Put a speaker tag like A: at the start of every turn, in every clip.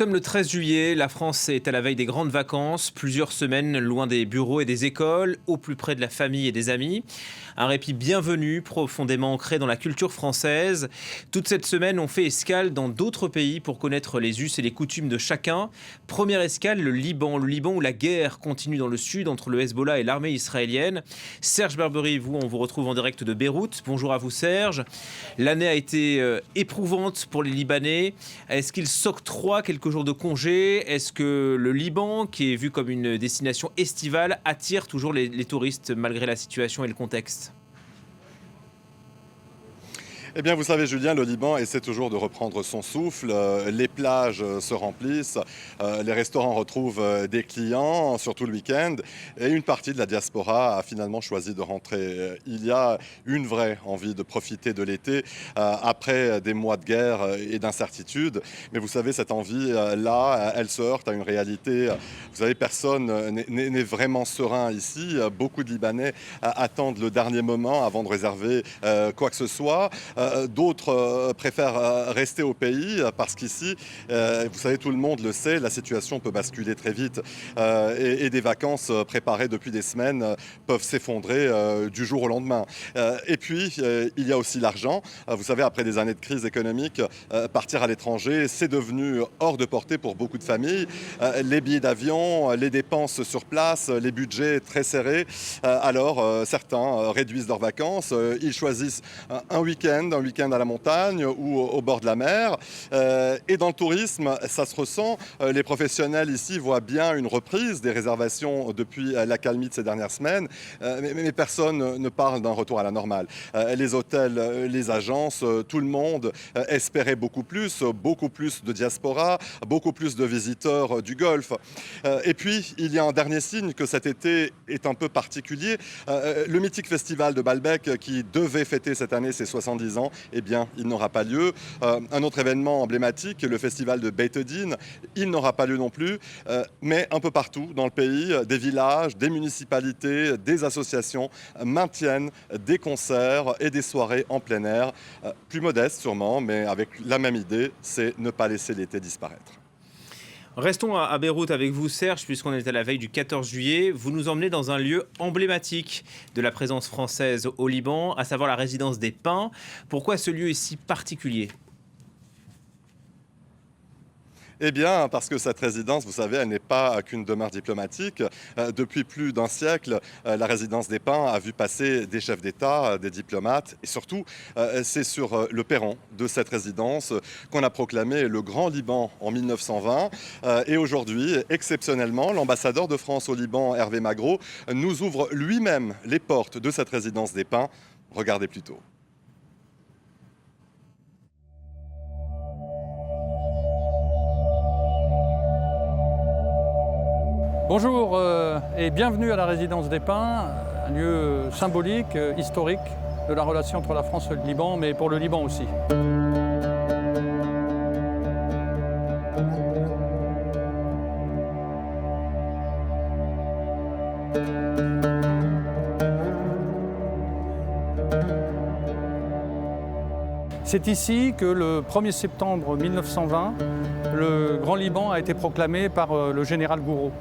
A: Comme le 13 juillet, la France est à la veille des grandes vacances, plusieurs semaines loin des bureaux et des écoles, au plus près de la famille et des amis. Un répit bienvenu, profondément ancré dans la culture française. Toute cette semaine, on fait escale dans d'autres pays pour connaître les us et les coutumes de chacun. Première escale, le Liban où la guerre continue dans le sud entre le Hezbollah et l'armée israélienne. Serge Barbery, on vous retrouve en direct de Beyrouth. Bonjour à vous Serge. L'année a été éprouvante pour les Libanais. Est-ce qu'ils s'octroient quelques jours de congé? Est-ce que le Liban, qui est vu comme une destination estivale, attire toujours les touristes malgré la situation et le contexte?
B: Eh bien, vous savez, Julien, le Liban essaie toujours de reprendre son souffle. Les plages se remplissent, les restaurants retrouvent des clients, surtout le week-end. Et une partie de la diaspora a finalement choisi de rentrer. Il y a une vraie envie de profiter de l'été après des mois de guerre et d'incertitude. Mais vous savez, cette envie-là, elle se heurte à une réalité. Vous savez, personne n'est vraiment serein ici. Beaucoup de Libanais attendent le dernier moment avant de réserver quoi que ce soit. D'autres préfèrent rester au pays parce qu'ici, vous savez, tout le monde le sait, la situation peut basculer très vite et des vacances préparées depuis des semaines peuvent s'effondrer du jour au lendemain. Et puis, il y a aussi l'argent. Vous savez, après des années de crise économique, partir à l'étranger, c'est devenu hors de portée pour beaucoup de familles. Les billets d'avion, les dépenses sur place, les budgets très serrés. Alors, certains réduisent leurs vacances. Ils choisissent un week-end à la montagne ou au bord de la mer. Et dans le tourisme, ça se ressent. Les professionnels ici voient bien une reprise des réservations depuis l'accalmie de ces dernières semaines. Mais personne ne parle d'un retour à la normale. Les hôtels, les agences, tout le monde espérait beaucoup plus de diaspora, beaucoup plus de visiteurs du Golfe. Et puis, il y a un dernier signe que cet été est un peu particulier. Le mythique festival de Baalbek qui devait fêter cette année ses 70 ans, eh bien, il n'aura pas lieu. Un autre événement emblématique, le festival de Beit Edin, il n'aura pas lieu non plus. Mais un peu partout dans le pays, des villages, des municipalités, des associations maintiennent des concerts et des soirées en plein air, plus modestes sûrement, mais avec la même idée, c'est ne pas laisser l'été disparaître.
A: Restons à Beyrouth avec vous, Serge, puisqu'on est à la veille du 14 juillet. Vous nous emmenez dans un lieu emblématique de la présence française au Liban, à savoir la résidence des Pins. Pourquoi ce lieu est si particulier ?
B: Eh bien, parce que cette résidence, vous savez, elle n'est pas qu'une demeure diplomatique. Depuis plus d'un siècle, la résidence des Pins a vu passer des chefs d'État, des diplomates. Et surtout, c'est sur le perron de cette résidence qu'on a proclamé le Grand Liban en 1920. Et aujourd'hui, exceptionnellement, l'ambassadeur de France au Liban, Hervé Magro, nous ouvre lui-même les portes de cette résidence des Pins. Regardez plutôt.
C: Bonjour et bienvenue à la résidence des Pins, un lieu symbolique, historique de la relation entre la France et le Liban, mais pour le Liban aussi. C'est ici que le 1er septembre 1920, le Grand Liban a été proclamé par le général Gouraud.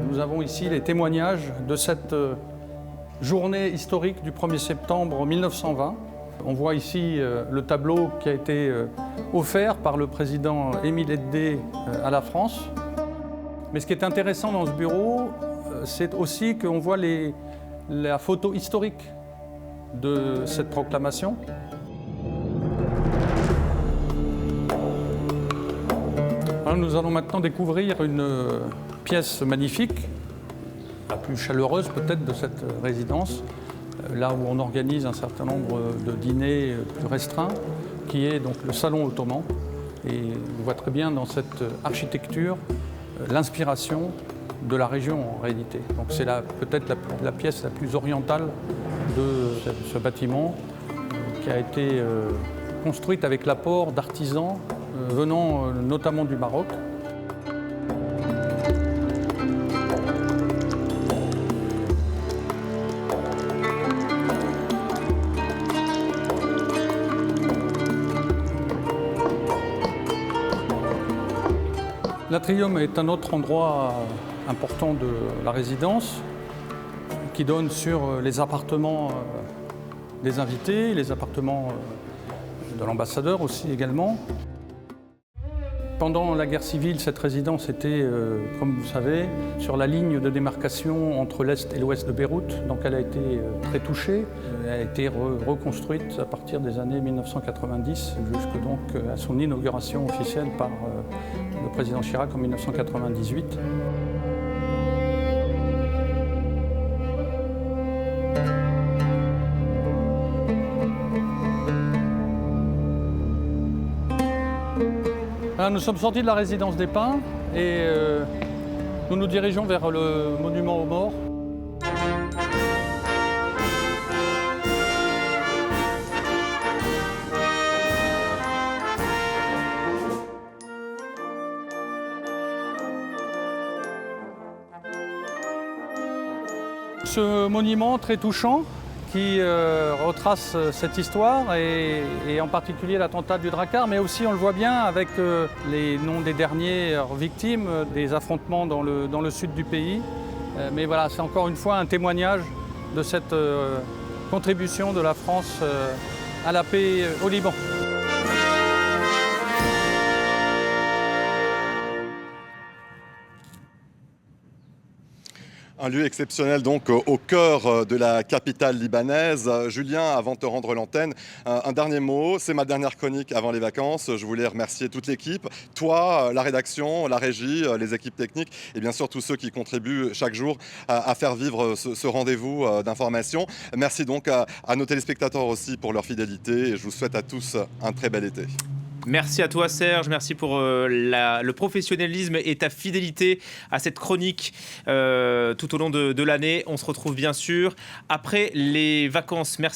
C: Nous avons ici les témoignages de cette journée historique du 1er septembre 1920. On voit ici le tableau qui a été offert par le président Émile Eddet à la France. Mais ce qui est intéressant dans ce bureau, c'est aussi qu'on voit la photo historique de cette proclamation. Alors nous allons maintenant découvrir une pièce magnifique, la plus chaleureuse peut-être de cette résidence, là où on organise un certain nombre de dîners plus restreints, qui est donc le salon ottoman. Et on voit très bien dans cette architecture l'inspiration de la région en réalité. Donc c'est peut-être la pièce la plus orientale de ce bâtiment qui a été construite avec l'apport d'artisans venant notamment du Maroc. L'atrium est un autre endroit important de la résidence qui donne sur les appartements des invités, les appartements de l'ambassadeur aussi également. Pendant la guerre civile, cette résidence était, comme vous savez, sur la ligne de démarcation entre l'Est et l'Ouest de Beyrouth. Donc elle a été très touchée. Elle a été reconstruite à partir des années 1990, jusque donc à son inauguration officielle par le président Chirac en 1998. Nous sommes sortis de la résidence des Pins et nous nous dirigeons vers le monument aux morts. Ce monument très touchant qui retrace cette histoire et en particulier l'attentat du Drakkar, mais aussi on le voit bien avec les noms des dernières victimes des affrontements dans le sud du pays. Mais voilà, c'est encore une fois un témoignage de cette contribution de la France à la paix au Liban.
B: Un lieu exceptionnel donc au cœur de la capitale libanaise. Julien, avant de te rendre l'antenne, un dernier mot. C'est ma dernière chronique avant les vacances. Je voulais remercier toute l'équipe, toi, la rédaction, la régie, les équipes techniques et bien sûr tous ceux qui contribuent chaque jour à faire vivre ce rendez-vous d'information. Merci donc à nos téléspectateurs aussi pour leur fidélité et je vous souhaite à tous un très bel été.
A: Merci à toi Serge, merci pour le professionnalisme et ta fidélité à cette chronique tout au long de l'année. On se retrouve bien sûr après les vacances. Merci.